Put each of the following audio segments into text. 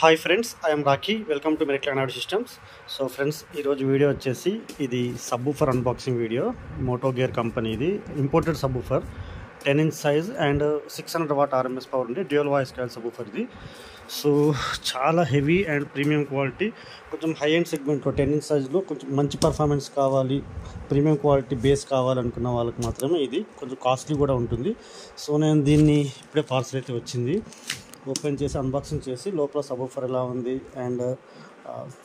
Hi friends, I'm Rocky. Welcome to మెరిక్ క్లైనాడ్ systems. So friends, ఈరోజు వీడియో వచ్చేసి ఇది subwoofer unboxing video. Moto Gear company, ఇది imported subwoofer, 10 inch size and 600 watt RMS power ఉంది. Dual voice coil subwoofer ఇది. So చాలా heavy and premium quality, కొంచెం హై ఎండ్ సెగ్మెంట్లో 10 inch సైజ్లో కొంచెం మంచి పర్ఫార్మెన్స్ కావాలి, ప్రీమియం క్వాలిటీ బేస్ కావాలనుకున్న వాళ్ళకి మాత్రమే ఇది. కొంచెం కాస్ట్లీ కూడా ఉంటుంది. సో నేను దీన్ని ఇప్పుడే పార్సల్ అయితే వచ్చింది, ఓపెన్ చేసి అన్బాక్సింగ్ చేసి లోపల సబ్బూఫర్ ఎలా ఉంది అండ్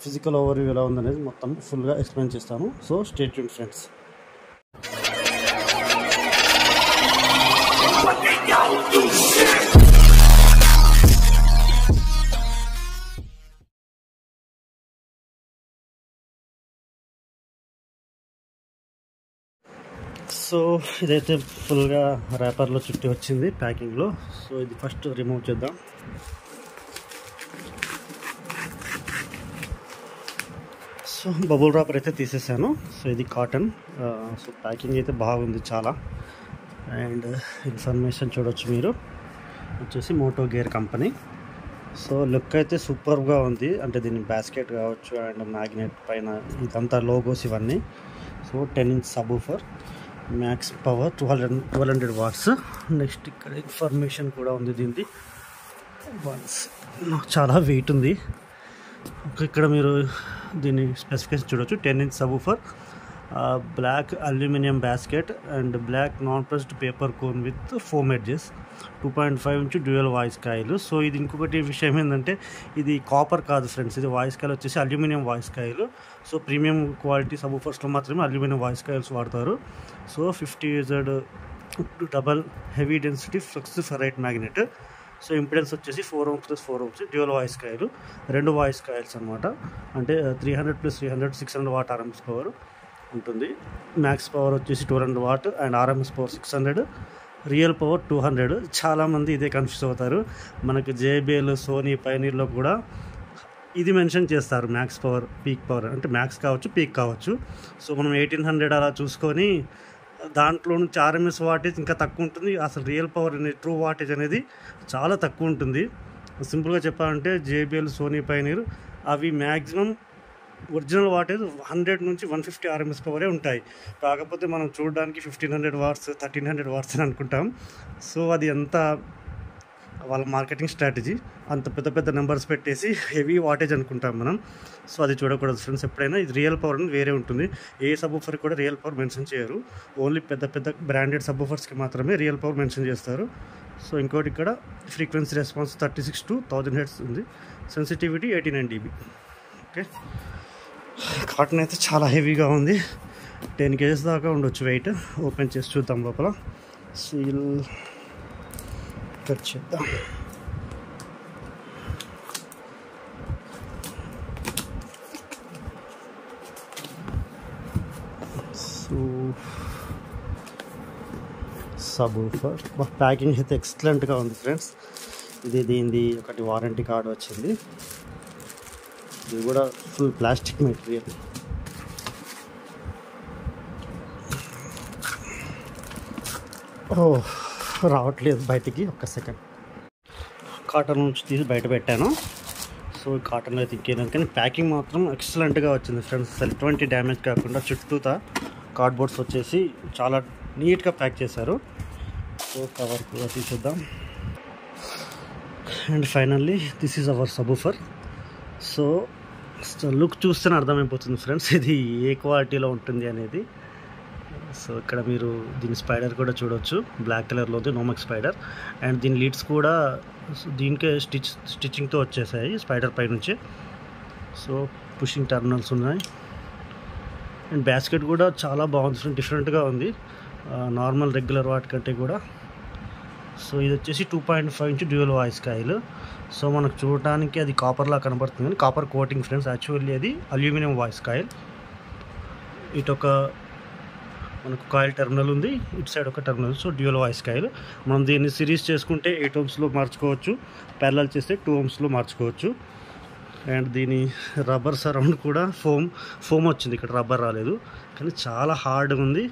ఫిజికల్ ఓవర్వ్యూ ఎలా ఉంది అనేది మొత్తం ఫుల్గా ఎక్స్ప్లెయిన్ చేస్తాను. So stay tune friends. So ఇదైతే ఫుల్గా ర్యాపర్లో చుట్టి వచ్చింది ప్యాకింగ్లో. సో ఇది ఫస్ట్ రిమూవ్ చేద్దాం. సో బబుల్ ర్యాపర్ అయితే తీసేసాను. సో ఇది కాటన్. సో ప్యాకింగ్ అయితే బాగుంది చాలా. అండ్ ఇన్ఫర్మేషన్ చూడొచ్చు మీరు, వచ్చేసి Moto Gear company. So look అయితే సూపర్గా ఉంది. అంటే దీని బాస్కెట్ కావచ్చు అండ్ మ్యాగ్నెట్ పైన ఇదంతా లోగోస్ ఇవన్నీ. So 10 inch subwoofer, max power 1200 watts. Next ఇక్కడ ఇన్ఫర్మేషన్ కూడా ఉంది దీనిది. చాలా వెయిట్ ఉంది. ఇక్కడ మీరు దీని స్పెసిఫికేషన్ చూడవచ్చు. 10 inch subwoofer, black aluminium basket and black non pressed paper cone with foam edges, 2.5 inch dual voice coil. So ఇది ఇంకొకటి విషయం ఏంటంటే ఇది కాపర్ కాదు ఫ్రెండ్స్, ఇది వాయిస్ కాయిల్ వచ్చేసి aluminium voice coil. So premium quality సబ్బూఫర్స్లో మాత్రమే అల్యూమినియం వాయిస్ కాయిల్స్ వాడతారు. So 50 Hz double heavy density flux ferrite magnet. So impedance వచ్చేసి 4 ohms + 4 ohms dual voice coil, 2 voice coils అనమాట. అంటే 300 + 300 600 watt RMS పవర్ ఉంటుంది. Max power వచ్చేసి 200 watt and RMS power 600, real power 200. చాలామంది ఇదే confuse అవుతారు. మనకు JBL, సోనీ, పైనీర్లో కూడా ఇది మెన్షన్ చేస్తారు, మ్యాక్స్ పవర్, పీక్ పవర్. అంటే మ్యాక్స్ కావచ్చు, పీక్ కావచ్చు. సో మనం 1800 అలా చూసుకొని దాంట్లో నుంచి RMS వాటేజ్ ఇంకా తక్కువ ఉంటుంది. అసలు రియల్ పవర్ అనేది, ట్రూ వాటేజ్ అనేది చాలా తక్కువ ఉంటుంది. సింపుల్గా చెప్పాలంటే JBL, సోనీ, పైనీర్ అవి మ్యాక్సిమం ఒరిజినల్ వాటేజ్ 100 నుంచి 150 RMS పవరే ఉంటాయి. కాకపోతే మనం చూడడానికి 1500 watts 1300 watts అని అనుకుంటాం. సో అది ఎంత వాళ్ళ మార్కెటింగ్ స్ట్రాటజీ, అంత పెద్ద పెద్ద నెంబర్స్ పెట్టేసి హెవీ వాటేజ్ అనుకుంటాం మనం. సో అది చూడకూడదు ఫ్రెండ్స్. ఎప్పుడైనా ఇది రియల్ పవర్ అనేది వేరే ఉంటుంది. ఏ సబ్బూఫర్ కూడా రియల్ పవర్ మెన్షన్ చేయరు. ఓన్లీ పెద్ద పెద్ద బ్రాండెడ్ సబ్బూఫర్స్కి మాత్రమే రియల్ పవర్ మెన్షన్ చేస్తారు. సో ఇంకోటి ఇక్కడ ఫ్రీక్వెన్సీ రెస్పాన్స్ 36 to 1000 Hz ఉంది. Sensitivity 89 dB. ఓకే, కాటన్ అయితే చాలా హెవీగా ఉంది. 10 kgs దాకా ఉండొచ్చు వెయిట్. ఓపెన్ చేసి చూద్దాం లోపల. సీల్ కట్ చేద్దాం. సో సబ్బూఫర్ ప్యాకింగ్ అయితే ఎక్సలెంట్గా ఉంది ఫ్రెండ్స్. దీనిది ఒకటి వారంటీ కార్డు వచ్చింది. ఇది కూడా ఫుల్ ప్లాస్టిక్ మెటీరియల్. రావట్లేదు బయటికి, ఒక్క సెకండ్. కాటన్ నుంచి తీసి బయట పెట్టాను. సో కాటన్లో అయితే ఇంకేదాం, కానీ ప్యాకింగ్ మాత్రం ఎక్సలెంట్గా వచ్చింది ఫ్రెండ్స్. అసలు ఎటువంటి డ్యామేజ్ కాకుండా చుట్టూతా కార్డ్బోర్డ్స్ వచ్చేసి చాలా నీట్గా ప్యాక్ చేశారు. సో కవర్ కూడా తీసేద్దాం. And finally this is our subwoofer. So look చూస్తేనే అర్థమైపోతుంది ఫ్రెండ్స్ ఇది ఏ క్వాలిటీలో ఉంటుంది అనేది. సో ఇక్కడ మీరు దీని స్పైడర్ కూడా చూడవచ్చు, బ్లాక్ కలర్లో ఉంది, నోమెక్ స్పైడర్. అండ్ దీని లీడ్స్ కూడా దీనికే స్టిచ్చింగ్తో వచ్చేసాయి స్పైడర్ పై నుంచి. సో పుషింగ్ టర్మినల్స్ ఉన్నాయి. అండ్ బాస్కెట్ కూడా చాలా బాగుంది ఫ్రెండ్, డిఫరెంట్గా ఉంది నార్మల్ రెగ్యులర్ వాటి కంటే కూడా. సో ఇది వచ్చేసి 2.5 inch dual voice coil. So మనకు చూడటానికి అది కాపర్లా కనబడుతుంది, కానీ కాపర్ కోటింగ్ ఫ్రెండ్స్. యాక్చువల్లీ అది అల్యూమినియం వాయిస్ కాయిల్. ఇటు ఒక మనకు కాయిల్ టెర్మినల్ ఉంది, ఇటు సైడ్ ఒక terminal. So dual voice coil. మనం దీన్ని సిరీస్ చేసుకుంటే 8 ohmsలో మార్చుకోవచ్చు, ప్యారలల్ చేస్తే 2 ohmsలో మార్చుకోవచ్చు. అండ్ దీని రబ్బర్ సరౌండ్ కూడా ఫోమ్ వచ్చింది, ఇక్కడ రబ్బర్ రాలేదు, కానీ చాలా హార్డ్గా ఉంది.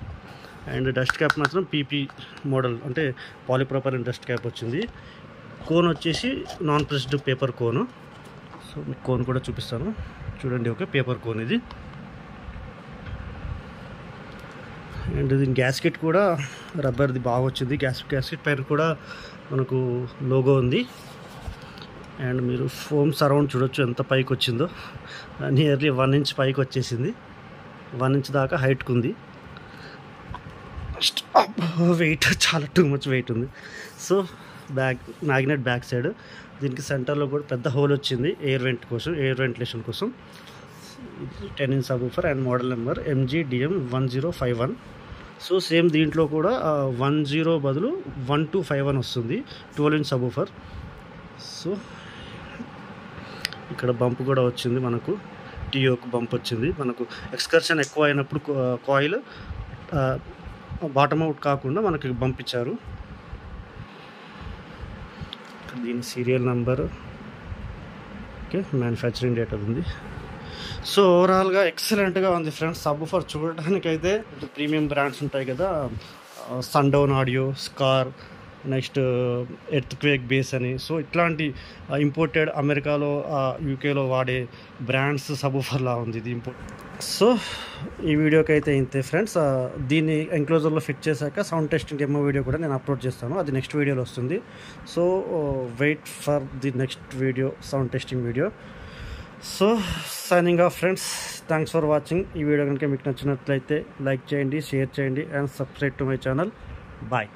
అండ్ డస్ట్ క్యాప్ మాత్రం PP మోడల్, అంటే పాలిప్రోపైలిన్ డస్ట్ క్యాప్ వచ్చింది. కోన్ వచ్చేసి నాన్ ప్రెస్డ్ పేపర్ కోను. సో మీకు కోన్ కూడా చూపిస్తాను చూడండి. ఓకే, పేపర్ కోన్ ఇది. అండ్ దీని గ్యాస్కెట్ కూడా రబ్బర్ది బాగా వచ్చింది. గ్యాస్కెట్ పైన కూడా మనకు లోగో ఉంది. అండ్ మీరు ఫోమ్ సరౌండ్ చూడొచ్చు ఎంత పైకి వచ్చిందో. నియర్లీ 1 ఇంచ్ పైకి వచ్చేసింది. 1 ఇంచ్ దాకా హైట్కి ఉంది. వెయిట్ చాలా టూ మచ్ వెయిట్ ఉంది. సో మ్యాగ్నెట్ బ్యాక్ సైడ్ దీనికి సెంటర్లో కూడా పెద్ద హోల్ వచ్చింది ఎయిర్ వెంటిలేషన్ కోసం. 10 inch subwoofer and model number MGDM1051. So same దీంట్లో కూడా 10 బదులు 1251 వస్తుంది, 12 ఇంచ్ సబూఫర్. సో ఇక్కడ బంప్ కూడా వచ్చింది మనకు, టీఓకు బంప్ వచ్చింది మనకు. ఎక్స్కర్షన్ ఎక్కువ అయినప్పుడు కాయిల్ బాటమ్ అవుట్ కాకుండా మనకి బంప్ ఇచ్చారు. దీని serial number, okay, manufacturing date అది ఉంది. సో ఓవరాల్గా ఎక్సలెంట్గా ఉంది ఫ్రెండ్స్. సబ్వూఫర్ చూడటానికైతే ప్రీమియం బ్రాండ్స్ ఉంటాయి కదా, Sundown Audio, Skar, next Earthquake bass అని. సో ఇట్లాంటి ఇంపోర్టెడ్ అమెరికాలో యూకేలో వాడే బ్రాండ్స్ సబ్వూఫర్లా ఉంది ఇది ఇంపోర్ట్. సో ఈ వీడియోకి అయితే ఇంతే ఫ్రెండ్స్. దీన్ని ఎంక్లోజర్లో ఫిట్ చేశాక సౌండ్ టెస్టింగ్ డెమో వీడియో కూడా నేను అప్లోడ్ చేస్తాను, అది నెక్స్ట్ వీడియోలో వస్తుంది. So wait for the next video, sound testing video. So signing off friends, thanks for watching. ఈ వీడియో కనుక మీకు నచ్చినట్లయితే లైక్ చేయండి, షేర్ చేయండి and subscribe to my channel. Bye.